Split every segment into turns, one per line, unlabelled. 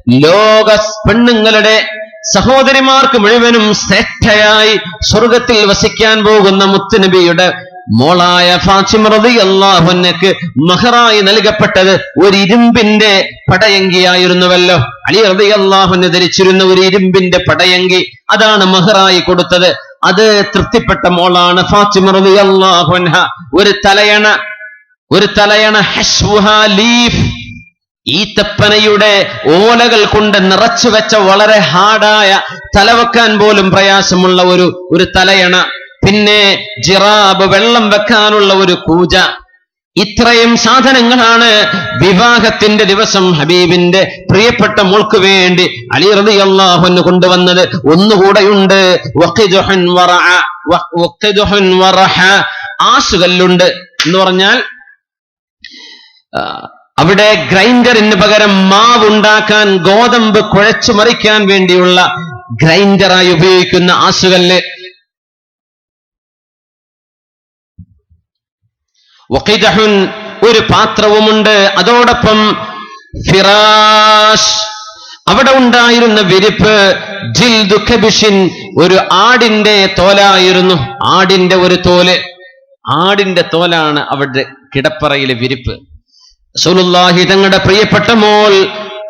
ലോക പെണ്ണുങ്ങളുടെ സഹോദരിമാർക്ക് മുഴുവനും ശ്രേഷ്ഠയായി സ്വർഗത്തിൽ വസിക്കാൻ പോകുന്ന മുത്തുനബിയുടെ മോളായ ഫാത്തിമ റളിയല്ലാഹു അൻഹയ്ക്ക് മഹറായി നൽകപ്പെട്ടത് ഒരു ഇരുമ്പിന്റെ പടയങ്കിയായിരുന്നുവല്ലോ. അലി റളിയല്ലാഹു അൻഹു ധരിച്ചിരുന്ന ഒരു ഇരുമ്പിന്റെ പടയങ്കി, അതാണ് മഹറായി കൊടുത്തത്. അത് തൃപ്തിപ്പെട്ട മോളാണ് ഫാത്തിമ റളിയല്ലാഹു അൻഹ. ഒരു തലയണ ഹശ്വുഹാ ലീഫ്, ഈത്തപ്പനയുടെ ഓലകൾ കൊണ്ട് നിറച്ചു വെച്ച വളരെ ഹാർഡായ, തലവെക്കാൻ പോലും പ്രയാസമുള്ള ഒരു തലയണ. പിന്നെ ജിറാബ്, വെള്ളം വെക്കാനുള്ള ഒരു കൂജ. ഇത്രയും സാധനങ്ങളാണ് വിവാഹത്തിന്റെ ദിവസം ഹബീബിന്റെ പ്രിയപ്പെട്ട മോൾക്ക് വേണ്ടി അലി റളിയല്ലാഹു അൻഹു കൊണ്ടുവന്നത്. ഒന്നുകൂടെയുണ്ട്, ആസുകല്ലുണ്ട് എന്ന് പറഞ്ഞാൽ അവിടെ ഗ്രൈൻഡറിന് പകരം മാവുണ്ടാക്കാൻ, ഗോതമ്പ് കുഴച്ചു മറിക്കാൻ വേണ്ടിയുള്ള ഗ്രൈൻഡറായി ഉപയോഗിക്കുന്ന ആസുകല്ല്. വഖിദഹുൻ, ഒരു പാത്രവുമുണ്ട്. അതോടൊപ്പം ഫിറാഷ്, അവിടെ ഉണ്ടായിരുന്ന വിരിപ്പ് ജിൽദു കബിഷിൻ, ഒരു ആടിന്റെ തോലായിരുന്നു. ആടിന്റെ ഒരു തോല്, ആടിന്റെ തോലാണ് അവിടെ കിടപ്പറയിലെ വിരിപ്പ്. റസൂലുള്ളാഹി തങ്ങളുടെ പ്രിയപ്പെട്ട മോൾ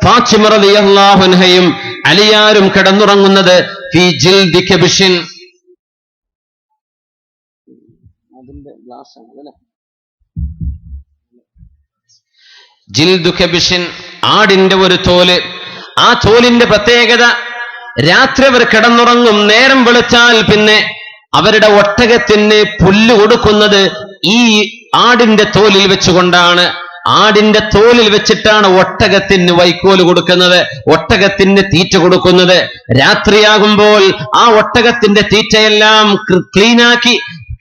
ഫാത്തിമ റളിയല്ലാഹു അൻഹയും അലിയാരും കിടന്നുറങ്ങുന്നത് ഫീ ജിൽദി കബിഷിൻ. ജിൽദു കബിഷിൻ, ആടിന്റെ ഒരു തോല്. ആ തോലിന്റെ പ്രത്യേകത, രാത്രി അവർ കിടന്നുറങ്ങും, നേരം വെളുത്താൽ പിന്നെ അവരുടെ ഒട്ടകത്തിന് പുല്ല് കൊടുക്കുന്നത് ഈ ആടിന്റെ തോലിൽ വെച്ചുകൊണ്ടാണ്. ആടിന്റെ തോലിൽ വെച്ചിട്ടാണ് ഒട്ടകത്തിന് വൈക്കോല് കൊടുക്കുന്നത്, ഒട്ടകത്തിന് തീറ്റ കൊടുക്കുന്നത്. രാത്രിയാകുമ്പോൾ ആ ഒട്ടകത്തിന്റെ തീറ്റയെല്ലാം ക്ലീനാക്കി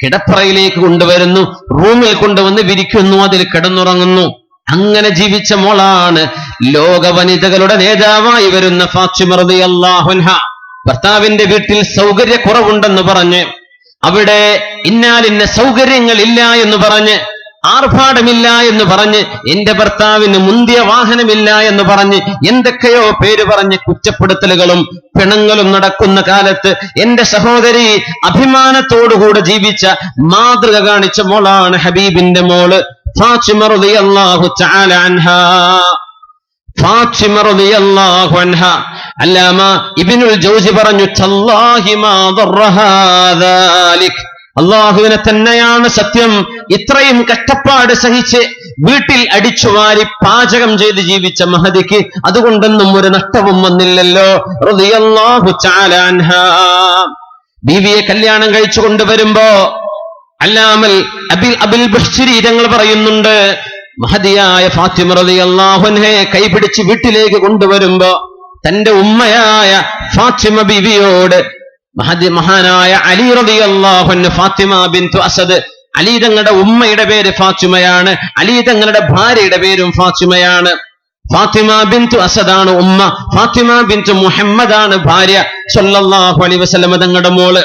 കിടപ്പറയിലേക്ക് കൊണ്ടുവരുന്നു, റൂമിൽ കൊണ്ടുവന്ന് വിരിക്കുന്നു, അതിൽ കിടന്നുറങ്ങുന്നു. അങ്ങനെ ജീവിച്ച മോളാണ് ലോക വനിതകളുടെ നേതാവായി വരുന്ന ഫാത്തിമ റളിയല്ലാഹു അൻഹ. ഭർത്താവിന്റെ വീട്ടിൽ സൗകര്യക്കുറവുണ്ടെന്ന് പറഞ്ഞ്, അവിടെ ഇന്നാലിന്ന സൗകര്യങ്ങളില്ല എന്ന് പറഞ്ഞ്, ആർഭാടമില്ല എന്ന് പറഞ്ഞ്, എന്റെ ഭർത്താവിന് മുന്തിയ വാഹനമില്ല എന്ന് പറഞ്ഞ്, എന്തൊക്കെയോ പേര് പറഞ്ഞ് കുറ്റപ്പെടുത്തലുകളും പിണങ്ങളും നടക്കുന്ന കാലത്ത് എന്റെ സഹോദരി അഭിമാനത്തോടുകൂടെ ജീവിച്ച, മാതൃക കാണിച്ച മോളാണ് ഹബീബിന്റെ മോള് ഫാത്തിമ റളിയല്ലാഹു തആല അൻഹാ. ഫാത്തിമ റളിയല്ലാഹു അൻഹാ. അല്ലാമ ഇബ്നുൽ ജൗസി പറഞ്ഞു, തല്ലാഹി മാ ദറഹാ ദാലിക്, അല്ലാഹുവിനെ തന്നെയാണ് സത്യം, ഇത്രയും കഷ്ടപ്പാട് സഹിച്ച് വീട്ടിൽ അടിച്ചുവാരി പാചകം ചെയ്ത് ജീവിച്ച മഹദിക്ക് അതുകൊണ്ടൊന്നും ഒരു നഷ്ടവും വന്നില്ലല്ലോ. റളിയല്ലാഹു തആല അൻഹാ. ബീവിയെ കല്യാണം കഴിച്ചു കൊണ്ടുവരുമ്പോ അല്ലാമൽ അബിൽ ബശ്രി തങ്ങൾ പറയുന്നുണ്ട്, മഹദിയായ ഫാത്തിമ റളിയല്ലാഹു അൻഹയെ കൈപിടിച്ച് വീട്ടിലേക്ക് കൊണ്ടുവരുമ്പോ തന്റെ ഉമ്മയായ ഫാത്തിമ ബീവിയോട് മഹാനായ അലി റളിയല്ലാഹു അൻഹു, ഫാത്തിമ ബിൻതു അസദ്, അലി തങ്ങളുടെ ഉമ്മയുടെ പേര് ഫാത്തിമയാണ്, അലി തങ്ങളുടെ ഭാര്യയുടെ പേരും ഫാത്തിമയാണ്. ഫാത്തിമ ബിൻതു അസദാണ് ഉമ്മ, ഫാത്തിമ ബിൻതു മുഹമ്മദാണ് ഭാര്യ സല്ലല്ലാഹു അലൈഹി വസല്ലം തങ്ങളുടെ മോള്.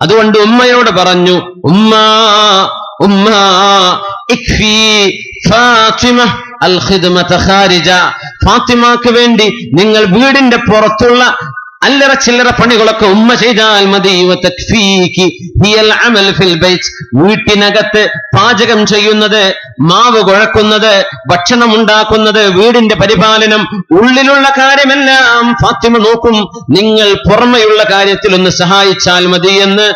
അതുകൊണ്ട് ഉമ്മയോട് പറഞ്ഞു, ഉമ്മ ഇക്ഫി ഫാത്തിമ അൽ ഖിദ്മത ഖാരിജ, ഫാത്തിമക്ക് വേണ്ടി നിങ്ങൾ വീടിന്റെ പുറത്തുള്ള അല്ലറ ചില്ലറ പണികളൊക്കെ ഉമ്മ ചെയ്താൽ മതി. വീട്ടിനകത്ത് പാചകം ചെയ്യുന്നത്, മാവ് കുഴക്കുന്നത്, ഭക്ഷണം ഉണ്ടാക്കുന്നത്, വീടിന്റെ പരിപാലനം, ഉള്ളിലുള്ള കാര്യമെല്ലാം ഫാത്തിമ നോക്കും, നിങ്ങൾ പുറമെയുള്ള കാര്യത്തിൽ ഒന്ന് സഹായിച്ചാൽ മതി എന്ന്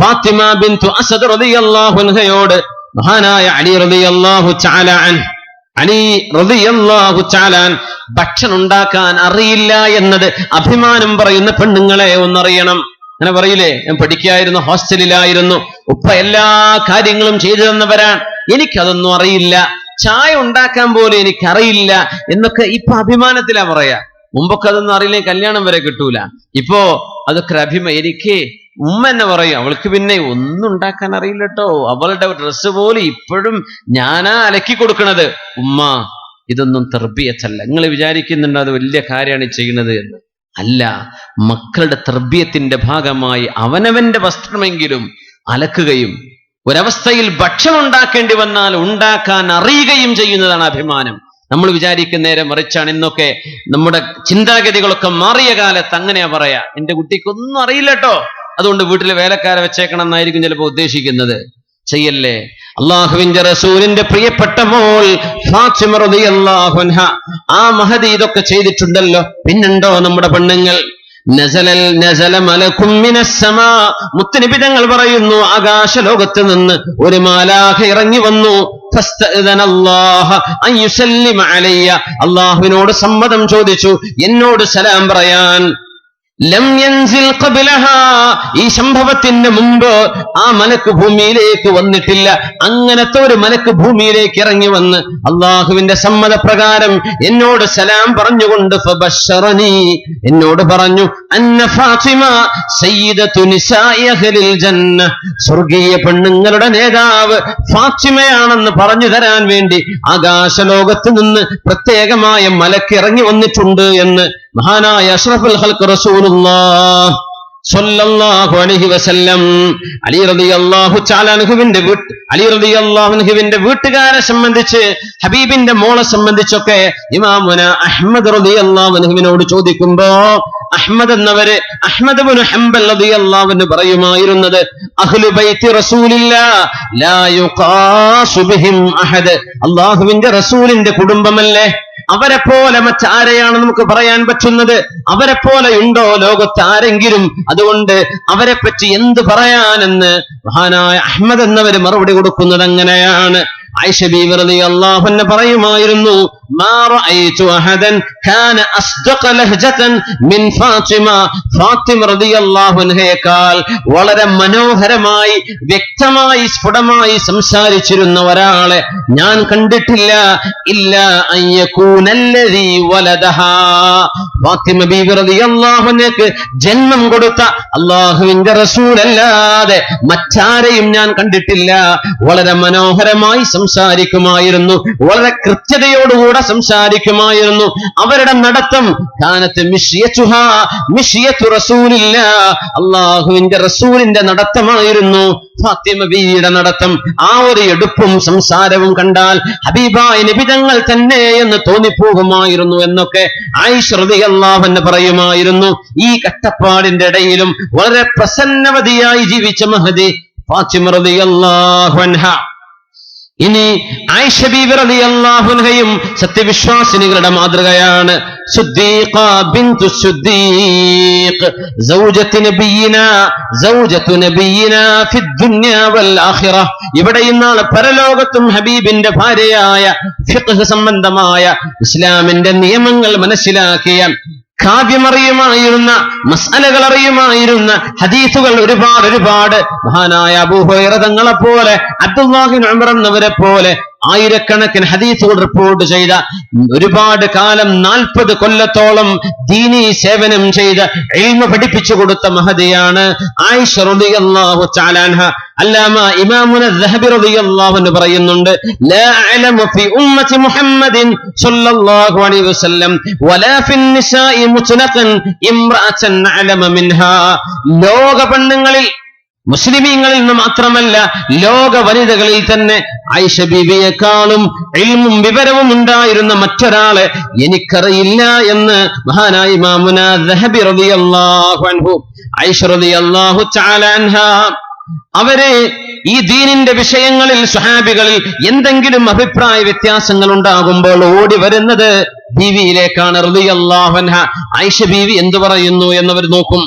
ഫാത്തിമ ബിൻതു അസദ് റളിയല്ലാഹു അൻഹയോട് മഹാനായ അലി റളിയല്ലാഹു തആല അൻഹു, അലി റളിയല്ലാഹു തആല ഭക്ഷണം ഉണ്ടാക്കാൻ അറിയില്ല എന്നത് അഭിമാനം പറയുന്ന പെണ്ണുങ്ങളെ ഒന്നറിയണം. അങ്ങനെ പറയില്ലേ, ഞാൻ പഠിക്കായിരുന്നു, ഹോസ്റ്റലിലായിരുന്നു, ഉപ്പ എല്ലാ കാര്യങ്ങളും ചെയ്തു തന്നവരാണ്, എനിക്കതൊന്നും അറിയില്ല, ചായ ഉണ്ടാക്കാൻ പോലും എനിക്കറിയില്ല എന്നൊക്കെ ഇപ്പൊ അഭിമാനത്തിലാ പറയാ. മുമ്പൊക്കെ അതൊന്നും അറിയില്ലേ, കല്യാണം വരെ കിട്ടൂല. ഇപ്പോ അതൊക്കെ എനിക്ക് ഉമ്മ എന്നെ പറയും, അവൾക്ക് പിന്നെ ഒന്നും ഉണ്ടാക്കാൻ അറിയില്ലട്ടോ, അവളുടെ ഡ്രസ്സ് പോലും ഇപ്പോഴും ഞാനാ അലക്കി കൊടുക്കണത്. ഉമ്മ, ഇതൊന്നും തർബിയത്തല്ല. നിങ്ങൾ വിചാരിക്കുന്നുണ്ട് അത് വലിയ കാര്യമാണ് ചെയ്യുന്നത് എന്ന്. അല്ല, മക്കളുടെ തർബിയത്തിന്റെ ഭാഗമായി അവനവന്റെ വസ്ത്രമെങ്കിലും അലക്കുകയും ഒരവസ്ഥയിൽ ഭക്ഷണം ഉണ്ടാക്കേണ്ടി വന്നാൽ ഉണ്ടാക്കാൻ അറിയുകയും ചെയ്യുന്നതാണ് അഭിമാനം. നമ്മൾ വിചാരിക്കുന്ന നേരെ മറിച്ചാണ്. ഇന്നൊക്കെ നമ്മുടെ ചിന്താഗതികളൊക്കെ മാറിയ കാലത്ത് അങ്ങനെയാ പറയാ, എന്റെ കുട്ടിക്കൊന്നും അറിയില്ല കേട്ടോ, അതുകൊണ്ട് വീട്ടിൽ വേലക്കാരെ വെച്ചേക്കണം എന്നായിരിക്കും ചിലപ്പോൾ ഉദ്ദേശിക്കുന്നത്. ചെയ്യല്ലേ. അള്ളാഹുവിന്റെ റസൂലിന്റെ പ്രിയപ്പെട്ട മോൾ ഫാത്തിമ റളിയല്ലാഹു അൻഹ, ആ മഹദി ഇതൊക്കെ ചെയ്തിട്ടുണ്ടല്ലോ. പിന്നുണ്ടോ നമ്മുടെ പെണ്ണുങ്ങൾ? നസല മലക്കും മിനസ് സമാ, മുത്തുനബി തങ്ങൾ പറയുന്നു, ആകാശ ലോകത്ത് നിന്ന് ഒരു മാലാഖ ഇറങ്ങി വന്നു. അള്ളാഹുവിനോട് സമ്മതം ചോദിച്ചു എന്നോട് സലാം പറയാൻ. ലം യൻസിൽ ഖബ്ലഹാ, ഈ സംഭവത്തിന് മുമ്പ് ആ മലക്ക് ഭൂമിയിലേക്ക് വന്നിട്ടില്ല. അങ്ങനത്തെ ഒരു മലക്ക് ഭൂമിയിലേക്ക് ഇറങ്ങി വന്ന് അള്ളാഹുവിന്റെ സമ്മതപ്രകാരം എന്നോട് സലാം പറഞ്ഞുകൊണ്ട് ഫബശ്ശറനി, എന്നോട് പറഞ്ഞു, അന്ന ഫാത്തിമ സയ്യിദത്തു നിസാഇ അഹ്ലിൽ ജന്ന, സ്വർഗീയ പെണ്ണുങ്ങളുടെ നേതാവ് ഫാത്തിമയാണെന്ന് പറഞ്ഞു തരാൻ വേണ്ടി ആകാശലോകത്ത് നിന്ന് പ്രത്യേകമായ മലക്ക് ഇറങ്ങി വന്നിട്ടുണ്ട് എന്ന് മഹാനായ അഷ്റഫുൽ ഖൽഖ് റസൂലുള്ളാഹ് സ്വല്ലല്ലാഹു അലൈഹി വസല്ലം അലി റളിയല്ലാഹു തആല അൻഹുവിന്റെ വീട്ടുകാരെ സംബന്ധിച്ച്, ഹബീബിന്റെ മോളെ സംബന്ധിച്ചൊക്കെ ഇമാമുന അഹ്മദ് റളിയല്ലാഹു അൻഹുവിനോട് ചോദിക്കുമ്പോ അഹ്മദ് എന്നവര്, അഹ്മദ് ഇബ്നു ഹംബൽ റളിയല്ലാഹു അൻഹു പറയുമായിരുന്നത്, അഹ്ലു ബൈത്തി റസൂലില്ലാഹ് ലാ യുഖാസു ബിഹിം അഹദ്, അല്ലാഹുവിന്റെ റസൂലിന്റെ കുടുംബമല്ലേ, അവരെ പോലെ മറ്റാരെയാണ് നമുക്ക് പറയാൻ പറ്റുന്നത്? അവരെ പോലെ ഉണ്ടോ ലോകത്ത് ആരെങ്കിലും? അതുകൊണ്ട് അവരെ പറ്റി എന്ത് പറയാനെന്ന് മഹാനായ അഹ്മദ് എന്നവര് മറുപടി കൊടുക്കുന്നത് അങ്ങനെയാണ്. ആയിഷ ബീവി റളിയല്ലാഹു അൻഹ പറയുമായിരുന്നു, മാ റഅയ്തു അഹദൻ കാന അസ്ദഖ ലഹ്ജതൻ മിൻ ഫാത്തിമ, ഫാത്തിമ റളിയല്ലാഹു അൻഹയേക്കാൾ വളരെ മനോഹരമായി, വ്യക്തമായി, സ്ഫുടമായി സംസാരിച്ചിരുന്ന ഒരാളെ ഞാൻ കണ്ടിട്ടില്ല. ഇല്ലാ അൻ യകൂന അല്ലദീ വലദഹാ, ഫാത്തിമ ബീവി റളിയല്ലാഹു അൻഹയ്ക്ക് ജന്മം കൊടുത്ത അല്ലാഹുവിന്റെ റസൂലല്ലാതെ മറ്റാരെയും ഞാൻ കണ്ടിട്ടില്ല. വളരെ മനോഹരമായി സംസാരിക്കുമായിരുന്നു, വളരെ കൃത്യതയോടുകൂടെ സംസാരിക്കുമായിരുന്നു. അവരുടെ നടത്തം കാനത്ത് മിശ്യത്തുഹാ മിശ്യത്തു റസൂലില്ലാഹ്, അല്ലാഹുവിന്റെ റസൂലിന്റെ നടത്തമായിരുന്നു ഫാത്തിമ ബീവിയുടെ നടത്തം. ആ ഒരു എടുപ്പും സംസാരവും കണ്ടാൽ ഹബീബായ നബി തങ്ങൾ തന്നെ എന്ന് തോന്നിപ്പോകുമായിരുന്നു എന്നൊക്കെ ആയിഷ റളിയല്ലാഹു അൻഹ പറയുമായിരുന്നു. ഈ കഷ്ടപ്പാടിന്റെ ഇടയിലും വളരെ പ്രസന്നവതിയായി ജീവിച്ച മഹദി ഫാത്തിമ റളിയല്ലാഹു അൻഹ. ഇനി ആയിഷ ബീവി റളിയല്ലാഹു അൻഹയും സത്യവിശ്വാസിനികളുടെ മാതൃകയാണ്. സുദ്ദീഖ ബിൻതു സുദ്ദീഖ്, സൗജത്തു നബിയിനാ ഫിദ്ദുനിയ വൽ ആഖിറ, ഇവിടെയും നാളെ പരലോകത്തും ഹബീബിന്റെ ഭാര്യയായ, ഫിഖ്ഹ് സംബന്ധമായ ഇസ്ലാമിന്റെ നിയമങ്ങൾ മനസ്സിലാക്കിയ, കാവ്യമറിയുമായിരുന്ന, മസ്അലകൾ അറിയുമായിരുന്ന, ഹദീസുകൾ ഒരുപാട് മഹാനായ അബൂ ഹുറൈറ തങ്ങളെ പോലെ, അബ്ദുല്ലാഹി ഇബ്നു ഉമർ എന്നവരെ പോലെ ആയിരക്കണക്കിന് ഹദീസുകൾ റിപ്പോർട്ട് ചെയ്ത, ഒരുപാട് കാലം 40 കൊല്ലത്തോളം ദീനീ സേവനം ചെയ്ത് ഇൽമ പഠിപ്പിച്ചു കൊടുത്ത മഹദിയാണ് ആയിഷ റളിയല്ലാഹു തആല അൻഹ. അല്ലാമ ഇമാമുന ദഹബി റളിയല്ലാഹു അൻഹു പറയുന്നുണ്ട്, ലാ അഅലമു ഫി ഉമ്മത്തി മുഹമ്മദിൻ സ്വല്ലല്ലാഹു അലൈഹി വസല്ലം വലാ ഫിൻ നിസാഇ മുത്ലഖൻ ഇംറഅതൻ അഅലമ മിൻഹാ, ലോക പെണ്ണുങ്ങളിൽ, മുസ്ലിമീങ്ങളിൽ നിന്ന് മാത്രമല്ല ലോക വനിതകളിൽ തന്നെ ആയിഷ ബീവിയെക്കാളും ഇൽമും വിവരവും ഉണ്ടായിരുന്ന മറ്റൊരാളെ എനിക്കറിയില്ല എന്ന് മഹാനായ ഇമാമുന ദഹബി റളിയല്ലാഹു അൻഹു. ആയിഷ റളിയല്ലാഹു തആല അൻഹ അവരെ ഈ ദീനിന്റെ വിഷയങ്ങളിൽ സ്വഹാബികളിൽ എന്തെങ്കിലും അഭിപ്രായ വ്യത്യാസങ്ങൾ ഉണ്ടാകുമ്പോൾ ഓടി വരുന്നത് ബീവിയിലേക്കാണ് റളിയല്ലാഹു അൻഹ. ആയിഷ ബീവി എന്തു പറയുന്നു എന്നവർ നോക്കും.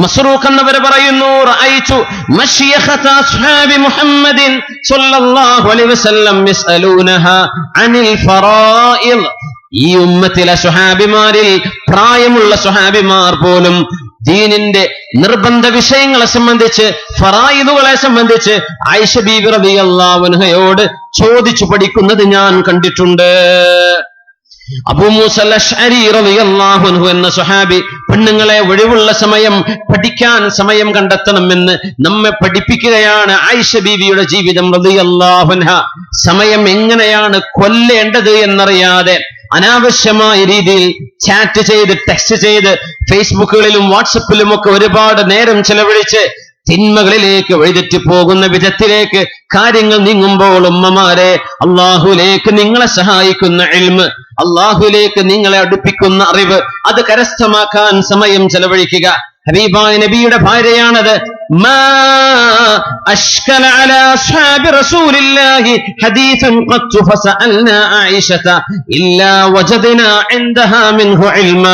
മസ്റൂഖ് എന്നവർ പറയുന്നു, റഅയ്തു മശ്യഖത അസ്ഹാബി മുഹമ്മദിൻ സ്വല്ലല്ലാഹു അലൈഹി വസല്ലം യസ്അലൂനഹാ അനിൽ ഫറായിദ്, ഈ ഉമ്മത്തിലെ സ്വഹാബിമാരിൽ പ്രായമുള്ള സ്വഹാബിമാർ പോലും ദീനിന്റെ നിർബന്ധ വിഷയങ്ങളെ സംബന്ധിച്ച്, ഫറായിദുകളെ സംബന്ധിച്ച് ആയിഷ ബീവി റളിയല്ലാഹു അൻഹയോട് ചോദിച്ചു പഠിക്കുന്നത് ഞാൻ കണ്ടിട്ടുണ്ട്. അബൂ മൂസ അൽ-അശ്അരി റളിയല്ലാഹു അൻഹു എന്ന സ്വഹാബി പെണ്ണുങ്ങളെ ഒഴിവുള്ള സമയം പഠിക്കാൻ സമയം കണ്ടെത്തണമെന്ന് നമ്മെ പഠിപ്പിക്കുകയാണ്. ആയിഷ ബീവിയുടെ ജീവിതം റളിയല്ലാഹു അൻഹ സമയം എങ്ങനെയാണ് കൊല്ലേണ്ടത് എന്നറിയാതെ അനാവശ്യമായ രീതിയിൽ ചാറ്റ് ചെയ്ത്, ടെക്സ്റ്റ് ചെയ്ത്, ഫേസ്ബുക്കുകളിലും വാട്സപ്പിലും ഒക്കെ ഒരുപാട് നേരം ചെലവഴിച്ച് തിന്മകളിലേക്ക് വഴിതെറ്റി പോകുന്ന വിധത്തിലേക്ക് കാര്യങ്ങൾ നീങ്ങുമ്പോൾ ഉമ്മമാരെ, അള്ളാഹുലേക്ക് നിങ്ങളെ സഹായിക്കുന്ന ഇൽമ്, അള്ളാഹുലേക്ക് നിങ്ങളെ അടുപ്പിക്കുന്ന അറിവ്, അത് കരസ്ഥമാക്കാൻ സമയം ചെലവഴിക്കുക. ഹബീബായ നബിയുടെ ഭാര്യയാണത്. മാ അഷ്കല അലാ അസ്ഹാബി റസൂലില്ലാഹി ഹദീസൻ ഖത്തു ഫസഅൽനാ ആയിഷത ഇല്ലാ വജദ്നാ ഇൻദഹാ മിൻഹു ഇൽമാ.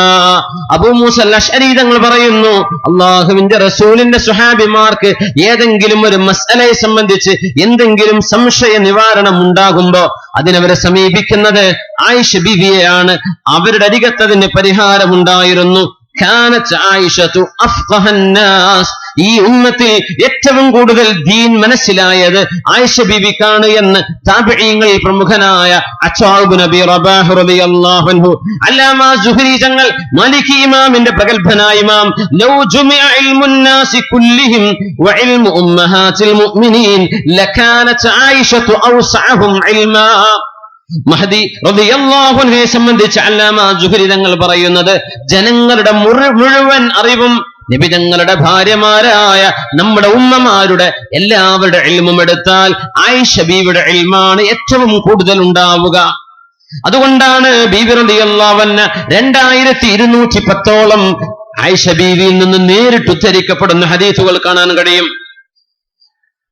അബൂ മൂസ അൽ-അശ്അരി തങ്ങൾ പറയുന്നു, അല്ലാഹുവിന്റെ റസൂലിന്റെ സ്വഹാബിമാർക്ക് ഏതെങ്കിലും ഒരു മസ്അലയെ സംബന്ധിച്ച് എന്തെങ്കിലും സംശയ നിവാരണം ഉണ്ടാകുമ്പോ അതിനവരെ സമീപിക്കുന്നത് ആയിഷ ബീവിയെയാണ്. അവരുടെ അരികത്തതിന് പരിഹാരമുണ്ടായിരുന്നു. കാനത്ത് ആയിഷതു അഫ്ഖഹൻ നാസ്. ഈ ഉമ്മത്തിൽ ഏറ്റവും കൂടുതൽ ദീൻ മനസ്സിലായത് ആയിഷ ബീവിക്കാണ് എന്ന് താബിഈങ്ങളിൽ പ്രമുഖനായ അത്വാ ഇബ്നു അബീ റബാഹ് റളിയല്ലാഹു അൻഹു, അല്ലാമ സുഹരി തങ്ങൾ, മാലികി ഇമാമിന്റെ പ്രഗൽഭനായ ഇമാം, ലൗ ജുമിഅ ഇൽമുൻ നാസി കുല്ലിഹിം വഇൽമു ഉമ്മഹാത്തിൽ മുഅ്മിനീൻ ലകാനത്ത് ആയിഷതു ഔസഅഹും ഇൽമാ. മഹദി റളിയല്ലാഹു അൻഹയെ സംബന്ധിച്ച് അല്ലാമ സുഹരി തങ്ങൾ പറയുന്നത്, ജനങ്ങളുടെ മുഴുവൻ അറിവും നബി തങ്ങളുടെ ഭാര്യമാരായ നമ്മുടെ ഉമ്മമാരുടെ എല്ലാവരുടെ ഇൽമും എടുത്താൽ ആയിഷ ബീവിയുടെ ഇൽമാണ് ഏറ്റവും കൂടുതൽ ഉണ്ടാവുക. അതുകൊണ്ടാണ് ബീവി റളിയല്ലാഹു അൻഹ 2210ഓളം ആയിഷ ബീവിയിൽ നിന്ന് നേരിട്ട് ഉദ്ധരിക്കപ്പെടുന്ന ഹദീസുകൾ കാണാൻ കഴിയും.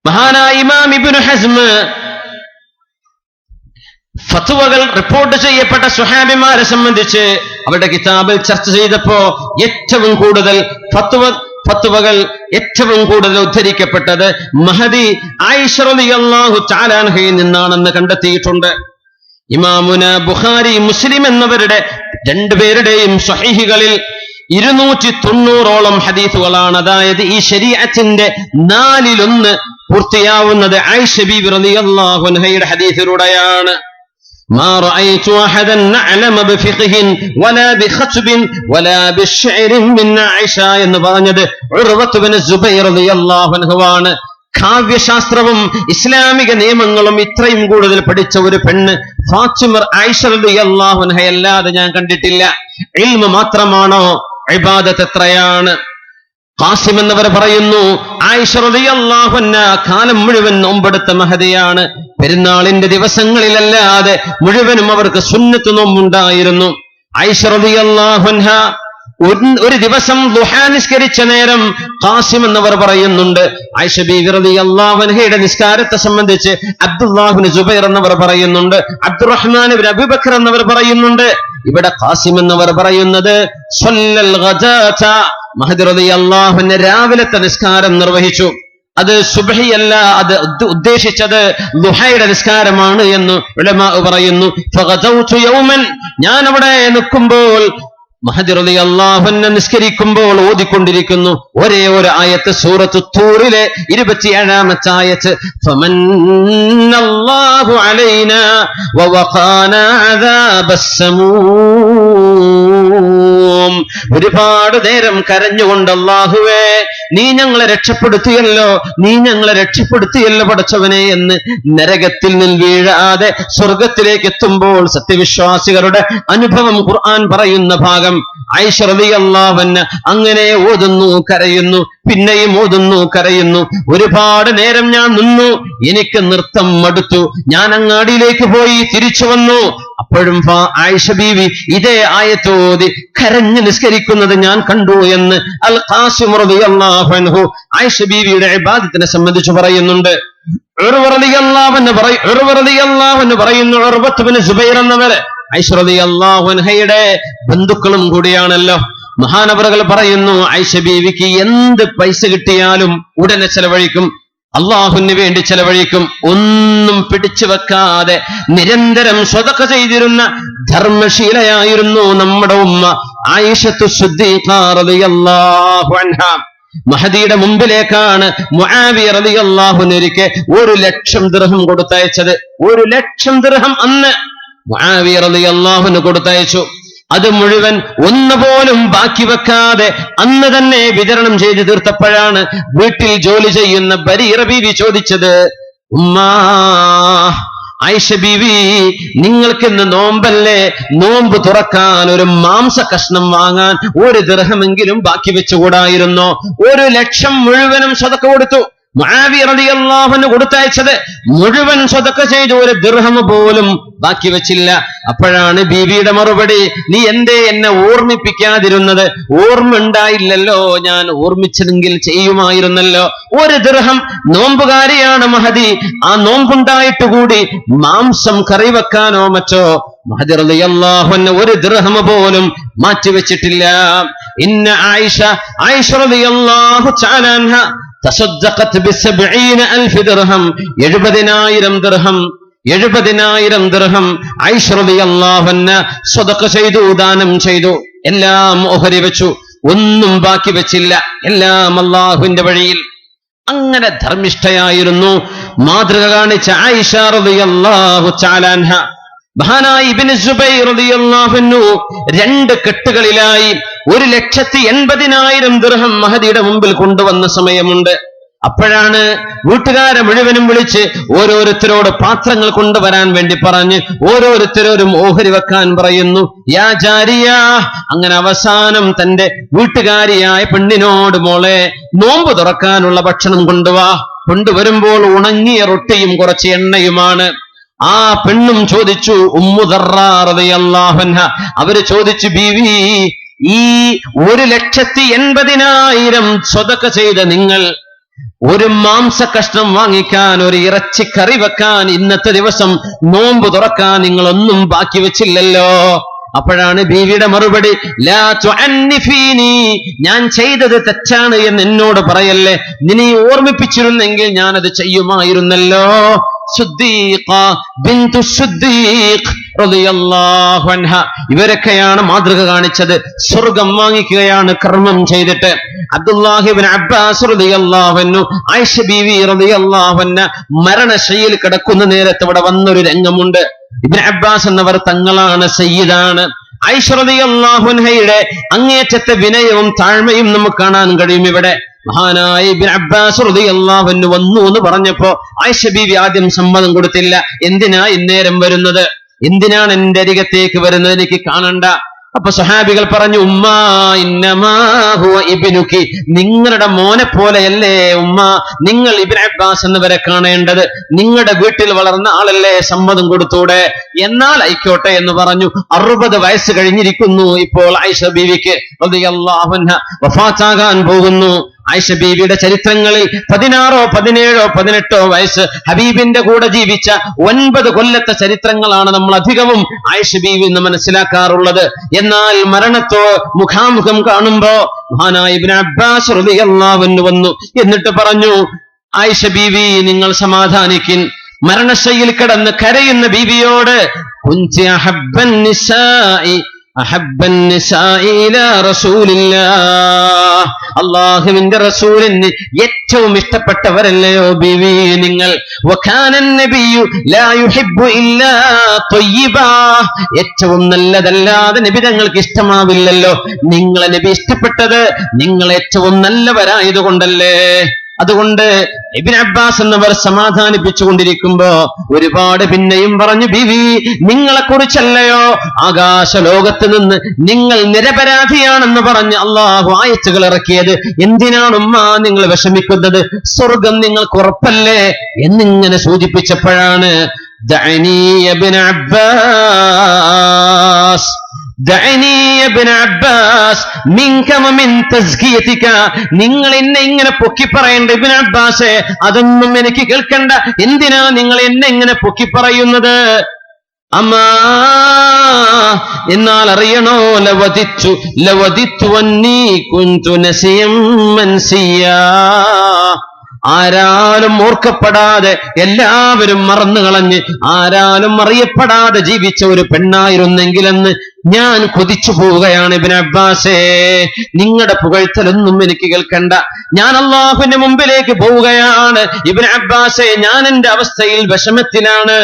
മഹാനായ ഇമാം ഇബ്നു ഹസ്മ് ഫത്വകൾ റിപ്പോർട്ട് ചെയ്യപ്പെട്ട സ്വഹാബിമാരെ സംബന്ധിച്ച് അവരുടെ കിതാബിൽ ചർച്ച ചെയ്തപ്പോ ഏറ്റവും കൂടുതൽ ഫത്വകൾ ഏറ്റവും കൂടുതൽ ഉദ്ധരിക്കപ്പെട്ടത് മഹദി ആയിഷ റളിയല്ലാഹു തആല അൻഹയിൽ നിന്നാണെന്ന് കണ്ടെത്തിയിട്ടുണ്ട്. ഇമാമുന ബുഖാരി, മുസ്ലിം എന്നിവരുടെ രണ്ടുപേരുടെയും സ്വഹീഹുകളിൽ 290ഓളം ഹദീസുകളാണ്. അതായത് ഈ ശരീഅത്തിന്റെ 4/1 പൂർത്തിയാവുന്നത് ആയിഷ ബീവി റളിയല്ലാഹു അൻഹയുടെ ഹദീസിലൂടെയാണ്. ما رأيت أحدا نعلم بفقه ولا بخطب ولا بالشعر من عائشة എന്ന് പറഞ്ഞത് ഉർവത്ത് ഇബ്നു സുബൈർ റളിയല്ലാഹു അൻഹു ആണ്. കാവ്യശാസ്ത്രവും ഇസ്ലാമിക നിയമങ്ങളും ഇത്രയും കൂടുതൽ പഠിച്ച ഒരു പെണ്ണ് ഫാത്തിമ ആയിഷ റളിയല്ലാഹു അൻഹയല്ലാതെ ഞാൻ കണ്ടിട്ടില്ല. ഇൽമ് മാത്രമാണോ, ഇബാദത്ത് എത്രയാണ്? ഖാസിം എന്നവർ പറയുന്നു, ആയിഷ റളിയല്ലാഹു അൻഹ കാലം മുഴുവൻ നോമ്പെടുത്ത മഹദിയാണ്. പെരുന്നാളിന്റെ ദിവസങ്ങളിലല്ലാതെ മുഴുവനും അവർക്ക് സുന്നത്ത് നോമ്പുണ്ടായിരുന്നു. ആയിഷ റളിയല്ലാഹു അൻഹ ഒരു ദിവസം ദുഹാ നിസ്കരിച്ച നേരം ഖാസിം എന്നവർ പറയുന്നുണ്ട്, ആയിഷ ബീവി റളിയല്ലാഹു അൻഹയുടെ നിസ്കാരത്തെ സംബന്ധിച്ച് അബ്ദുല്ലാഹ് ഇബ്നു സുബൈർ എന്നവർ പറയുന്നുണ്ട്, അബ്ദുറഹ്മാൻ ഇബ്നു അബൂബക്കർ എന്നവർ പറയുന്നുണ്ട്. ഇവിടെ ഖാസിം എന്നവർ പറയുന്നത് സ്വല്ലൽ ഗദാത, മഹദി റളിയല്ലാഹു അൻഹ രാവിലത്തെ നിസ്കാരം നിർവഹിച്ചു. അത് സുബ്ഹിയല്ല, അത് ഉദ്ദേശിച്ചത് ദുഹയുടെ നിസ്കാരമാണ് എന്ന് ഉലമാ പറയുന്നു. ഫഗദൗതു യൗമൻ, ഞാൻ അവിടെ നിൽക്കുമ്പോൾ മഹദി റളിയല്ലാഹു അൻഹു നിസ്കരിക്കുമ്പോൾ ഓതിക്കൊണ്ടിരിക്കുന്നു ഒരേ ഒരു ആയത്ത്, സൂറത്തു തൂറിലെ 27ാമത്തെ ആയത്ത്, ഫമന്നല്ലാഹു അലൈനാ വവഖാനാ അദാബസ്സമൂം. ഒരുപാട് നേരം കരഞ്ഞുകൊണ്ട്, അല്ലാഹുവേ നീ ഞങ്ങളെ രക്ഷപ്പെടുത്തിയല്ലോ, നീ ഞങ്ങളെ രക്ഷപ്പെടുത്തിയല്ലോ പടച്ചവനെ എന്ന് നരകത്തിൽ നിന്ന് വീഴാതെ സ്വർഗത്തിലേക്ക് എത്തുമ്പോൾ സത്യവിശ്വാസികളുടെ അനുഭവം ഖുർആൻ പറയുന്ന ഭാഗം ആയിഷ റളിയല്ലാഹു അൻഹ അങ്ങനെ ഓതുന്നു, കരയുന്നു, പിന്നെയും ഓതുന്നു, കരയുന്നു. ഒരുപാട് നേരം ഞാൻ നിന്നു, എനിക്ക് നൃത്തം മടുത്തു, ഞാൻ അങ്ങാടിയിലേക്ക് പോയി തിരിച്ചു വന്നു. അപ്പോഴും ആയിഷ ബീവി ഇതേ ആയത്തോതി കരഞ്ഞു നിസ്കരിക്കുന്നത് ഞാൻ കണ്ടു എന്ന് അൽ ഖാസിം റളിയല്ലാഹു അൻഹു ആയിഷ ബീവിയുടെ ഇബാദത്തിനെ സംബന്ധിച്ച് പറയുന്നുണ്ട്. ഉർവ റളിയല്ലാഹു അൻഹു പറയുന്നു, ഉർവത്ത് ഇബ്നു സുബൈർ എന്നവര് ആയിഷ റളിയല്ലാഹു അൻഹയുടെ ബന്ധുക്കളും കൂടിയാണല്ലോ. മഹാനവറുകൾ പറയുന്നു, ആയിഷ ബീവിക്ക് എന്ത് പൈസ കിട്ടിയാലും ഉടനെ ചെലവഴിക്കും, അള്ളാഹുവിന് വേണ്ടി ചെലവഴിക്കും. ഒന്നും പിടിച്ചു വെക്കാതെ നിരന്തരം സ്വതക്ക ചെയ്തിരുന്ന ധർമ്മശീലയായിരുന്നു നമ്മുടെ ഉമ്മ ആയിഷത്തു സിദ്ദീഖ റളിയല്ലാഹു അൻഹ. മഹദിയുടെ മുമ്പിലേക്കാണ് മുആവിയ റളിയല്ലാഹു അൻഹുവിനെ 1,00,000 ദിർഹം കൊടുത്തയച്ചത്. 1,00,000 ദിർഹം അന്ന് മുആവിയ റളിയല്ലാഹു അൻഹു കൊടുത്തയച്ചു. അത് മുഴുവൻ ഒന്നുപോലും ബാക്കി വെക്കാതെ അന്ന് തന്നെ വിതരണം ചെയ്ത് തീർത്തപ്പോഴാണ് വീട്ടിൽ ജോലി ചെയ്യുന്ന ബരീറ ബീവി ചോദിച്ചത്, ഉമ്മാ ആയിഷ ബീവി, നിങ്ങൾക്കിന്ന് നോമ്പല്ലേ, നോമ്പ് തുറക്കാൻ ഒരു മാംസ കഷ്ണം വാങ്ങാൻ 1 ദിർഹമെങ്കിലും ബാക്കി വെച്ചുകൂടായിരുന്നോ? 1,00,000 മുഴുവനും സദഖ കൊടുത്തു. മുആവിയ റളിയല്ലാഹു അൻഹു കൊടുത്തയച്ചത് മുഴുവൻ സദഖ ചെയ്തു, 1 ദിർഹം പോലും ബാക്കി വെച്ചില്ല. അപ്പോഴാണ് ബീവിയുടെ മറുപടി, നീ എന്തേ എന്നെ ഓർമ്മിപ്പിക്കാതിരുന്നത്? ഓർമ്മ ഉണ്ടായില്ലല്ലോ, ഞാൻ ഓർമ്മിച്ചെങ്കിൽ ചെയ്യുമായിരുന്നല്ലോ. 1 ദിർഹം, നോമ്പുകാരിയാണ് മഹദി, ആ നോമ്പുണ്ടായിട്ട് കൂടി മാംസം കറി വെക്കാനോ മറ്റോ മഹദി റളിയല്ലാഹു അൻഹു 1 ദിർഹം പോലും മാറ്റിവെച്ചിട്ടില്ല. ഇന്ന ആയിഷ റളിയല്ലാഹു തആല അൻഹ തസദ്ദഖത് ബി70,000 ദിർഹം, 70,000 ദിർഹം, 70,000 ദിർഹം ആയിഷ റളിയല്ലാഹു അൻഹ സദഖ ചെയ്തു, ദാനം ചെയ്തു. എല്ലാം ഓഹരി വെച്ചു, ഒന്നും ബാക്കി വെച്ചില്ല, എല്ലാം അല്ലാഹുവിന്റെ വഴിയിൽ. അങ്ങനെ ധർമ്മിഷ്ഠയായിരുന്നു മാതൃക കാണിച്ച ആയിഷ റളിയല്ലാഹു തആല അൻഹ. മഹാനായ ഇബ്നു സുബൈർ റളിയല്ലാഹു അൻഹു 2 കെട്ടുകളിലായി 1,80,000 ദിർഹം മഹദിയുടെ മുമ്പിൽ കൊണ്ടുവന്ന സമയമുണ്ട്. അപ്പോഴാണ് വീട്ടുകാരെ മുഴുവനും വിളിച്ച് ഓരോരുത്തരോട് പാത്രങ്ങൾ കൊണ്ടുവരാൻ വേണ്ടി പറഞ്ഞ് ഓരോരുത്തരോരും ഓഹരി വെക്കാൻ പറയുന്നു. യാ ജാരിയ, അങ്ങനെ അവസാനം തന്റെ വീട്ടുകാരിയായ പെണ്ണിനോട്, മോളെ, നോമ്പ് തുറക്കാനുള്ള ഭക്ഷണം കൊണ്ടുവാ. കൊണ്ടുവരുമ്പോൾ ഉണങ്ങിയ റൊട്ടിയും കുറച്ച് എണ്ണയുമാണ്. ആ പെണ്ണും ചോദിച്ചു, ഉമ്മു ദർറ റളിയല്ലാഹു അൻഹ, അവര് ചോദിച്ചു, ബീവി, ഈ 1,80,000 സദഖ ചെയ്ത നിങ്ങൾ 1 മാംസ കഷ്ണം വാങ്ങിക്കാൻ, 1 ഇറച്ചി കറി വെക്കാൻ, ഇന്നത്തെ ദിവസം നോമ്പ് തുറക്കാൻ നിങ്ങളൊന്നും ബാക്കി വെച്ചില്ലല്ലോ. അപ്പോഴാണ് ബീവിയുടെ മറുപടി, ലാ തുഅന്നിഫീനി, ഞാൻ ചെയ്തത് തെറ്റാണ് എന്ന് എന്നോട് പറയല്ലേ, നിന്നെ ഓർമ്മിപ്പിച്ചിരുന്നെങ്കിൽ ഞാനത് ചെയ്യുമായിരുന്നല്ലോ. സുദ്ദീഖ ബിന്തു സുദ്ദീഖ് റളിയല്ലാഹു അൻഹ, ഇവരൊക്കെയാണ് മാതൃക കാണിച്ചത്. സ്വർഗം വാങ്ങിക്കുകയാണ് കർമ്മം ചെയ്തിട്ട്. അബ്ദുല്ലാഹി ഇബ്നു അബ്ബാസ് റളിയല്ലാഹു അൻഹു, ആയിഷ ബീവി റളിയല്ലാഹു അൻഹ മരണശയ്യയിൽ കിടക്കുന്ന നേരത്ത് ഇവിടെ വന്നൊരു രംഗമുണ്ട്. ഇബ്നു അബ്ബാസ് എന്നവർ തങ്ങളാണ്, സയ്യിദാണ്. ആയിഷ റളിയല്ലാഹു അൻഹയുടെ അങ്ങേറ്റത്തെ വിനയവും താഴ്മയും നമുക്ക് കാണാൻ കഴിയും ഇവിടെ. മഹാനായ ഇബ്നു അബ്ബാസ് റളിയല്ലാഹു അൻഹു വന്നു എന്ന് പറഞ്ഞപ്പോ ആയിഷ ബീവി ആദ്യം സമ്മതം കൊടുത്തില്ല. എന്തിനാ ഇന്നേരം വരുന്നത്? എന്തിനാണ് എന്റെ അരികത്തേക്ക് വരുന്നത്? എനിക്ക് കാണണ്ട. അപ്പൊ സഹാബികൾ പറഞ്ഞു, ഉമ്മ ഇന്നമാ ഹുവ ഇബ്നുക്കി, നിങ്ങളുടെ മോനെ പോലെയല്ലേ ഉമ്മ, നിങ്ങൾ ഇബ്നു അബ്ബാസ് എന്നവരെ കാണേണ്ടത്, നിങ്ങളുടെ വീട്ടിൽ വളർന്ന ആളല്ലേ, സമ്മതം കൊടുത്തൂടെ? എന്നാൽ ആയിക്കോട്ടെ എന്ന് പറഞ്ഞു. 60 വയസ്സ് കഴിഞ്ഞിരിക്കുന്നു ഇപ്പോൾ ആയിഷ ബീവിക്ക് റളിയല്ലാഹു അൻഹ. വഫാത്താകാൻ പോകുന്നു. ആയിഷ ബീവിയുടെ ചരിത്രങ്ങളിൽ 16, 17, 18 വയസ്സ് ഹബീബിന്റെ കൂടെ ജീവിച്ച 9 കൊല്ലത്തെ ചരിത്രങ്ങളാണ് നമ്മൾ അധികവും ആയിഷ ബീവി എന്ന് മനസ്സിലാക്കാറുള്ളത്. എന്നാൽ മരണത്തോ മുഖാമുഖം കാണുമ്പോ മഹാനായ ഇബ്നു അബ്ബാസ് റളിയല്ലാഹു അൻഹു വന്നു. എന്നിട്ട് പറഞ്ഞു, ആയിഷ ബീവി, നിങ്ങൾ സമാധാനിക്കിൻ. മരണശയ്യയിൽ കിടന്ന് കരയുന്ന ബീവിയോട്, കുൻതി അഹബ്ബൻ നിസാഇ അഹബ്ബൻ നിസാഇ ഇലാ റസൂലില്ലാഹ്, അല്ലാഹുവിന്റെ റസൂലിന് ഏറ്റവും ഇഷ്ടപ്പെട്ടവരല്ലയോ ബീവി നിങ്ങൾ. വകാനൻ നബിയു ലാ യുഹിബ്ബു ഇല്ലാ ത്വയ്യിബാ, ഏറ്റവും നല്ലതല്ലാതെ നബി തങ്ങൾക്ക് ഇഷ്ടമാവില്ലല്ലോ. നിങ്ങളെ നബി ഇഷ്ടപ്പെട്ടത് നിങ്ങൾ ഏറ്റവും നല്ലവരായതുകൊണ്ടല്ലേ. അതുകൊണ്ട് ഇബ്നു അബ്ബാസ് എന്നവർ സമാധാനിപ്പിച്ചുകൊണ്ടിരിക്കുമ്പോ ഒരുപാട് പിന്നെയും പറഞ്ഞു, ബീവി, നിങ്ങളെ കുറിച്ചല്ലയോ ആകാശ ലോകത്ത് നിന്ന് നിങ്ങൾ നിരപരാധിയാണെന്ന് പറഞ്ഞ് അള്ളാഹു ആയത്തുകൾ ഇറക്കിയത്. എന്തിനാണ് ഉമ്മ നിങ്ങൾ വിഷമിക്കുന്നത്? സ്വർഗം നിങ്ങൾക്ക് ഉറപ്പല്ലേ എന്നിങ്ങനെ സൂചിപ്പിച്ചപ്പോഴാണ്, ദഅനി ഇബ്നു അബ്ബാസ്, ദഅനി ഇബ്നു അബ്ബാസ് മിൻക വമിൻ തസ്കിയതിക, നിങ്ങൾ എന്നെ ഇങ്ങനെ പൊക്കി പറയണ്ട ഇബ്നു അബ്ബാസേ, അതൊന്നും എനിക്ക് കേൾക്കണ്ട. എന്തിനാ നിങ്ങൾ എന്നെ ഇങ്ങനെ പൊക്കി പറയുന്നത്? അമ്മാ, എന്നാൽ അറിയണോ, ലവദിത്തു അന്നീ കുൻതു നസിയം മൻസിയാ, ആരാലും ഓർക്കപ്പെടാതെ എല്ലാവരും മറന്നു കളഞ്ഞ് ആരാലും അറിയപ്പെടാതെ ജീവിച്ച ഒരു പെണ്ണായിരുന്നെങ്കിലെന്ന് ഞാൻ കൊതിച്ചു പോവുകയാണ് ഇബ്നു അബ്ബാസേ. നിങ്ങളുടെ പുകഴ്ത്തലൊന്നും എനിക്ക് കേൾക്കണ്ട, ഞാൻ അള്ളാഹുവിന്റെ മുമ്പിലേക്ക് പോവുകയാണ്. ഇബ്നു അബ്ബാസേ, ഞാൻ എന്റെ അവസ്ഥയിൽ വിഷമത്തിലാണ്,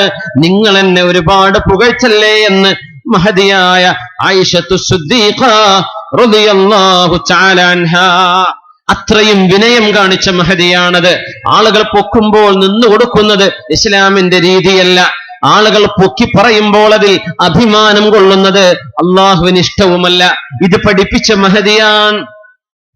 നിങ്ങൾ എന്നെ ഒരുപാട് പുകഴ്ത്തല്ലേ എന്ന് മഹദിയായ ആയിഷത്തു സിദ്ദീഖ റളിയല്ലാഹു തആല അൻഹാ. അത്രയും വിനയം കാണിച്ച മഹദിയാണത്. ആളുകൾ പൊക്കുമ്പോൾ നിന്നു കൊടുക്കുന്നത് ഇസ്ലാമിന്റെ രീതിയല്ല. ആളുകൾ പൊക്കി പറയുമ്പോൾ അതിൽ അഭിമാനം കൊള്ളുന്നത് അള്ളാഹുവിന് ഇഷ്ടവുമല്ല. ഇത് പഠിപ്പിച്ച മഹദിയാൻ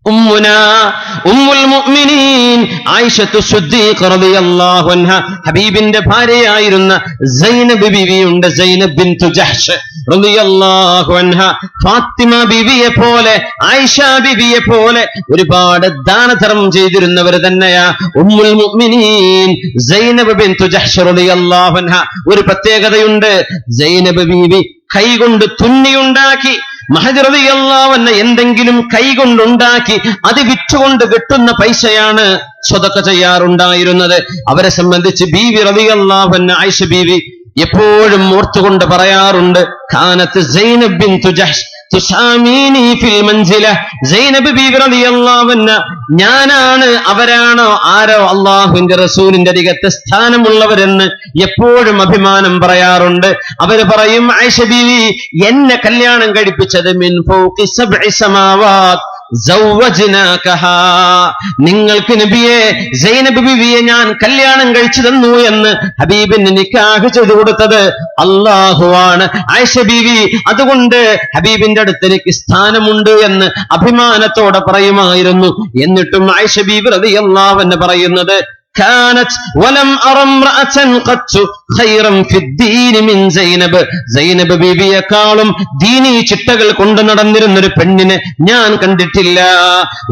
ഉമ്മുൽ മുഅ്മിനീൻ ആയിഷത്തു സിദ്ദീഖ റളിയല്ലാഹു അൻഹ. ഹബീബിന്റെ ഭാര്യയായിരുന്ന സൈനബ് ബിവിയുണ്ട്, സൈനബ് ബിൻതു ജഹ്ഷ് റളിയല്ലാഹു അൻഹ. ഫാത്തിമ ബിവിയെ പോലെ, ആയിഷ ബിവിയെ പോലെ ഒരുപാട് ദാനധർമ്മം ചെയ്തിരുന്നവർ തന്നെയാ ഉമ്മുൽ മുഅ്മിനീൻ സൈനബ് ബിൻതു ജഹ്ഷ് റളിയല്ലാഹു അൻഹ. ഒരു പ്രത്യേകതയുണ്ട്, സൈനബ് ബിവി കൈകൊണ്ട് തുന്നിയുണ്ടാക്കി, മഹദി റളിയല്ലാഹു അൻഹ എന്തെങ്കിലും കൈകൊണ്ടുണ്ടാക്കി അത് വിറ്റുകൊണ്ട് കിട്ടുന്ന പൈസയാണ് സ്വതക്ക ചെയ്യാറുണ്ടായിരുന്നത്. അവരെ സംബന്ധിച്ച് ബീവി റളിയല്ലാഹു അൻഹ, ആയിഷ ബീവി എപ്പോഴും ഓർത്തുകൊണ്ട് പറയാറുണ്ട്, കാനത്ത് സൈനബ് ബിൻതു ജഹ്ഷ് തുസാമീനി ഫിൽ മൻസില. സൈനബ് ബീവി റളിയല്ലാഹു അൻഹ ഞാനാണ് അവരാണോ ആരോ അള്ളാഹുവിന്റെ റസൂലിന്റെ അരികത്ത് സ്ഥാനമുള്ളവരെന്ന് എപ്പോഴും അഭിമാനം പറയാറുണ്ട്. അവര് പറയും, ആയിഷ ബീവി എന്നെ കല്യാണം കഴിപ്പിച്ചത് മിൻ ഫൗഖി സബ്ഇ സമാവാത് സൗവജ്നാകഹാ, നിങ്ങൾക്ക് നബിയെ സൈനബ് ബിവിയെ ഞാൻ കല്യാണം കഴിച്ചു തന്നു എന്ന് ഹബീബിന് നിക്കാഹ് ചെയ്തു കൊടുത്തത് അല്ലാഹുവാണ്. ആയിഷ ബീവി അതുകൊണ്ട് ഹബീബിന്റെ അടുത്ത് എനിക്ക് സ്ഥാനമുണ്ട് എന്ന് അഭിമാനത്തോടെ പറയുമായിരുന്നു. എന്നിട്ടും ആയിഷ ബീവി റളിയല്ലാഹു അൻഹ പറയുന്നത്, كانت ولم أرى امرأة قط خيرا في الدين من زينب. സൈനബ് ബീവിയെക്കാളും ദീനീ ചിട്ടകൾ കൊണ്ടു നടന്നിരുന്നൊരു പെണ്ണിനെ ഞാൻ കണ്ടിട്ടില്ല.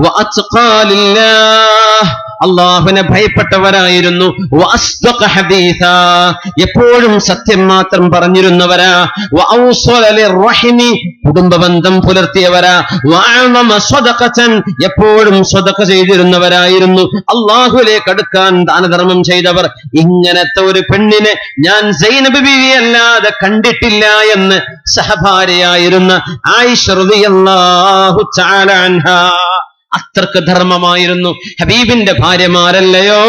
വഅത്ഖാ ലില്ലാഹ്, അള്ളാഹുവിനെ ഭയപ്പെട്ടവരായിരുന്നു. വഅസ്ദഖ ഹദീസാ, എപ്പോഴും സത്യം മാത്രം പറഞ്ഞിരുന്നവരാ. വഔസല ലിർറഹിമി, കുടുംബബന്ധം പുലർത്തിയവരാ. വഅഅമ സ്വദഖതൻ, എപ്പോഴും സ്വദഖ ചെയ്തിരുന്നവരായിരുന്നു. അള്ളാഹുവിലേക്ക് അടുക്കാൻ ദാനധർമ്മം ചെയ്തവർ. ഇങ്ങനത്തെ ഒരു പെണ്ണിനെ ഞാൻ സൈനബ് ബീവിയല്ലാതെ കണ്ടിട്ടില്ല എന്ന് സഹഭാര്യയായിരുന്ന ആയിഷ റളിയല്ലാഹു തആല അൻഹാ. അത്രക്ക് ധർമ്മമായിരുന്നു. ഹബീബിന്റെ ഭാര്യമാരല്ലയോ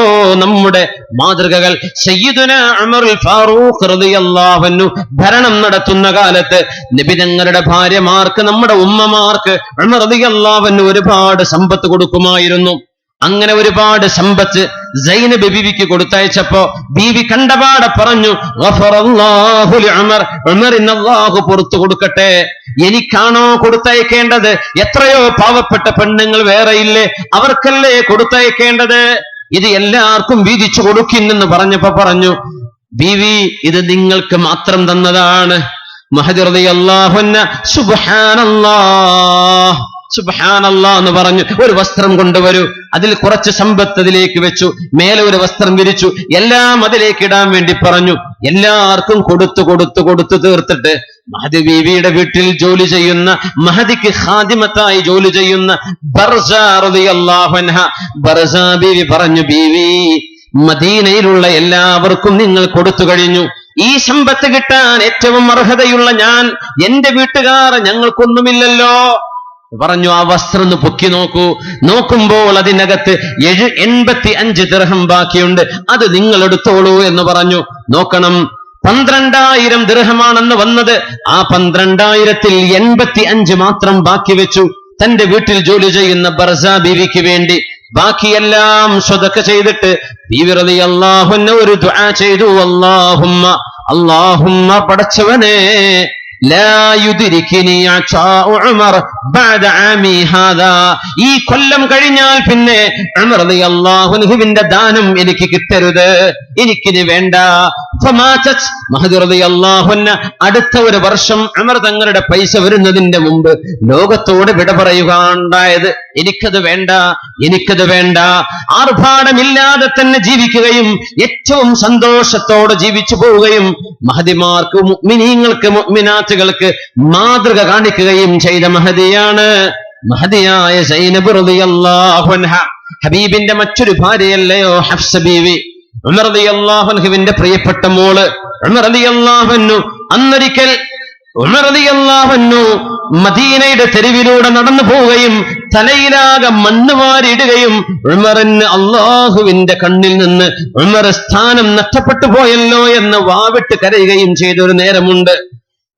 നമ്മുടെ മാതൃകകൾ. സയ്യിദുനാ ഉമറുൽ ഫാറൂഖ് റളിയല്ലാഹു അൻഹു ഭരണം നടത്തുന്ന കാലത്ത് നബി തങ്ങളുടെ ഭാര്യമാർക്ക്, നമ്മുടെ ഉമ്മമാർക്ക് ഉമർ റളിയല്ലാഹു അൻഹു ഒരുപാട് സമ്പത്ത് കൊടുക്കുമായിരുന്നു. അങ്ങനെ ഒരുപാട് സമ്പത്ത് സൈനബ് ബീവിക്ക് കൊടുത്തയച്ചപ്പോ ബീവി കണ്ടപാടെ പറഞ്ഞു, ഗഫറല്ലാഹു ലിഉമർ, ഉമറിന് അല്ലാഹു പുറത്തു കൊടുക്കട്ടെ. എനിക്കാണോ കൊടുത്തയക്കേണ്ടത്? എത്രയോ പാവപ്പെട്ട പെണ്ണുങ്ങൾ വേറെയില്ലേ, അവർക്കല്ലേ കൊടുത്തയക്കേണ്ടത്? ഇത് എല്ലാവർക്കും വീതിച്ചു കൊടുക്കില്ലെന്ന് പറഞ്ഞപ്പോ പറഞ്ഞു, ബീവി ഇത് നിങ്ങൾക്ക് മാത്രം തന്നതാണ്. മഹദി റളിയല്ലാഹു അൻഹ സുബ്ഹാനല്ലാഹ് സുബ്ഹാനല്ലാഹ് എന്ന് പറഞ്ഞു. ഒരു വസ്ത്രം കൊണ്ടുവരൂ, അതിൽ കുറച്ച് സമ്പത്ത് അതിലേക്ക് വെച്ചു, മേലെ ഒരു വസ്ത്രം വിരിച്ചു, എല്ലാം അതിലേക്ക് ഇടാൻ വേണ്ടി പറഞ്ഞു. എല്ലാവർക്കും കൊടുത്തു തീർത്തിട്ട് മഹദി ബീവിയുടെ വീട്ടിൽ ജോലി ചെയ്യുന്ന, മഹദിക്ക് ഖാദിമത്തായി ജോലി ചെയ്യുന്ന ബർസ റളിയല്ലാഹു അൻഹ, ബർസ ബീവി പറഞ്ഞു, ബീവി മദീനയിലുള്ള എല്ലാവർക്കും നിങ്ങൾ കൊടുത്തു കഴിഞ്ഞു. ഈ സമ്പത്ത് കിട്ടാൻ ഏറ്റവും അർഹതയുള്ള ഞാൻ, എന്റെ വീട്ടുകാർ ഞങ്ങൾക്കൊന്നുമില്ലല്ലോ പറഞ്ഞു. ആ വസ്ത്രം ഒന്ന് പൊക്കി നോക്കുമ്പോൾ അതിനകത്ത് 85 ദിർഹം ബാക്കിയുണ്ട്, അത് നിങ്ങൾ എടുത്തോളൂ എന്ന് പറഞ്ഞു. നോക്കണം, 12,000 ദിർഹമാണെന്ന് വന്നത്. ആ 12,000-ൽ 85 മാത്രം ബാക്കി വെച്ചു തന്റെ വീട്ടിൽ ജോലി ചെയ്യുന്ന ബർസ ബീവിക്ക് വേണ്ടി. ബാക്കിയെല്ലാം സ്വതക്ക ചെയ്തിട്ട് ബീവി റളിയല്ലാഹു അൻഹ ഒരു ദുആ ചെയ്തു, അല്ലാഹുമ്മ പടച്ചവനേ, ലാ യുദ്രികിനി അതാഉ ഉമർ ബഅദ ആമി ഹാദാ, ഈ കൊല്ലം കഴിഞ്ഞാൽ പിന്നെ ഉമർ റളിയല്ലാഹു അൻഹുവിന്റെ ദാനം എനിക്ക് കിട്ടരുത്, എനിക്കിനി വേണ്ട. ഫമാതത്, മഹദി റളിയല്ലാഹു അൻഹ അടുത്ത ഒരു വർഷം ഉമർ തങ്ങളുടെ പൈസ വരുന്നതിന്റെ മുമ്പ് ലോകത്തോട് വിട പറയുക ഉണ്ടായത്. എനിക്കത് വേണ്ട. ആർഭാടമില്ലാതെ തന്നെ ജീവിക്കുകയും ഏറ്റവും സന്തോഷത്തോടെ ജീവിച്ചു പോവുകയും മഹദിമാർക്ക്, മുഅ്മിനീങ്ങൾക്ക്, മുഅ്മിനാത്തുകൾക്ക് മാതൃക കാണിക്കുകയും ചെയ്ത മഹദിയാണ് മഹദിയായ സൈനബ് റളിയല്ലാഹു അൻഹ. ഹബീബിന്റെ മറ്റൊരു ഭാര്യയല്ലയോ ഹഫ്സ ബീവി, ഉമർ റളിയല്ലാഹു അൻഹുവിന്റെ പ്രിയപ്പെട്ട മോള്. ഉമർ റളിയല്ലാഹു അൻഹു അന്നൊരിക്കൽ ഉമർ റളിയല്ലാഹു അൻഹു മദീനയുടെ തെരുവിലൂടെ നടന്നു പോവുകയും തലയിലാകെ മണ്ണ് വാരിയിടുകയും ഉമറിന് അള്ളാഹുവിന്റെ കണ്ണിൽ നിന്ന് ഉമർ സ്ഥാനം നഷ്ടപ്പെട്ടു പോയല്ലോ എന്ന് വാവിട്ട് കരയുകയും ചെയ്തൊരു നേരമുണ്ട്.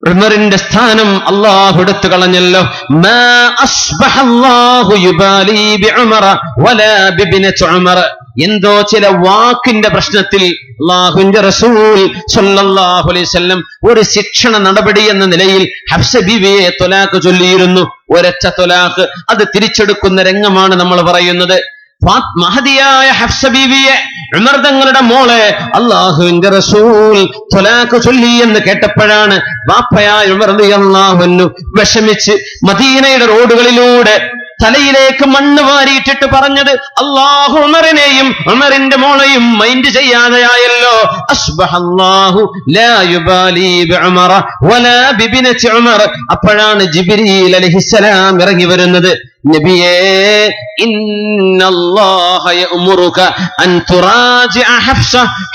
ഉമറിന്റെ സ്ഥാനം അള്ളാഹു എടുത്തു കളഞ്ഞല്ലോ. മാ അസ്ബഹ അല്ലാഹു യുബാലി ബിഉമറ വലാ ബിബ്നതി ഉമർ, എന്തോ ചില വാക്കിന്റെ പ്രശ്നത്തിൽ അല്ലാഹുവിന്റെ റസൂൽ സ്വല്ലല്ലാഹു അലൈഹി വസല്ലം ഒരു ശിക്ഷണ നടപടി എന്ന നിലയിൽ ഹഫ്സ ബീവിയെ ത്വലാഖ് ചൊല്ലിയിരുന്നു. ഒരൊറ്റ ത്വലാഖ്, അത് തിരിച്ചെടുക്കുന്ന രംഗമാണ് നമ്മൾ പറയുന്നത്. മഹദിയായ ഹഫ്സ ബീവിയെ, ഉമർ തങ്ങളുടെ മോളെ അല്ലാഹുവിന്റെ റസൂൽ ത്വലാഖ് ചൊല്ലി എന്ന് കേട്ടപ്പോഴാണ് വാപ്പയായ ഉമർ റളിയല്ലാഹു അൻഹു വിഷമിച്ച് മദീനയുടെ റോഡുകളിലൂടെ തലയിലേക്ക് മണ്ണ് വാരിയിട്ടിട്ട് പറഞ്ഞത്, അല്ലാഹു ഉമറിനെയും ഉമറിന്റെ മോളെയും മൈൻഡ് ചെയ്യാതെയായല്ലോ. അസ്ബഹല്ലാഹു ലാ യുബാലി ബിഉമറ വലാ ബിബിനതി ഉമർ. അപ്പോഴാണ് ജിബ്രീൽ അലൈഹിസ്സലാം ഇറങ്ങി വരുന്നത്. നബിയേ, ഇന്നല്ലാഹ യഅ്മുറുക അൻ തുറാജിഅ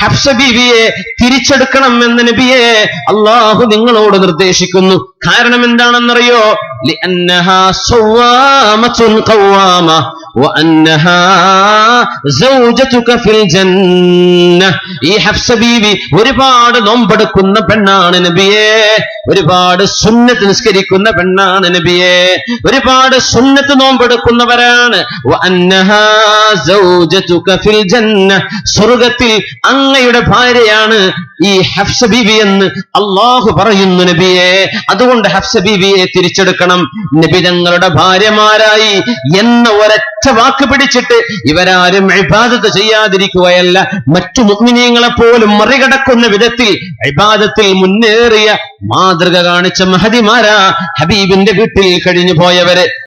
ഹഫ്സ ബീവിയെ തിരിച്ചെടുക്കണം എന്ന് നബിയേ അല്ലാഹു നിങ്ങളോട് നിർദ്ദേശിക്കുന്നു. കാരണം എന്താണെന്നറിയോ? ലിഅന്നഹാ സവ്വാമത്തുൻ ഖവ്വാമ വഅന്നഹാ സൗജതുക ഫിൽ ജന്ന. ഈ ഹഫ്സ ബീവി ഒരുപാട് നോമ്പെടുക്കുന്ന പെണ്ണാണ് നബിയേ, ഒരുപാട് സുന്നത്ത് നിസ്കരിക്കുന്ന പെണ്ണാണ് നബിയേ, ഒരുപാട് സുന്നത്ത് നോമ്പെടുക്കുന്നവരാണ്. വഅന്നഹാ സൗജതുക ഫിൽ ജന്ന. സ്വർഗ്ഗത്തിൽ അങ്ങയുടെ ഭാര്യയാണ് ഈ ഹഫ്സ ബീവി എന്ന് അല്ലാഹു പറയുന്നു നബിയേ. അതുകൊണ്ട് ഹഫ്സ ബീവിയെ തിരിച്ചെടുക്കണം. നബി തങ്ങളുടെ ഭാര്യമാരായി എന്ന ഒരൊറ്റ വാക്ക് പിടിച്ചിട്ട് ഇവരാരും ഇബാദത്ത് ചെയ്യാതിരിക്കുകയല്ല, മറ്റു മുഅ്മിനീങ്ങളെ പോലും മറികടക്കുന്ന വിധത്തിൽ ഇബാദത്തിൽ മുന്നേറിയ മാതൃക കാണിച്ച മഹദിമാരാ ഹബീബിന്റെ വീട്ടിൽ കഴിഞ്ഞു പോയവര്.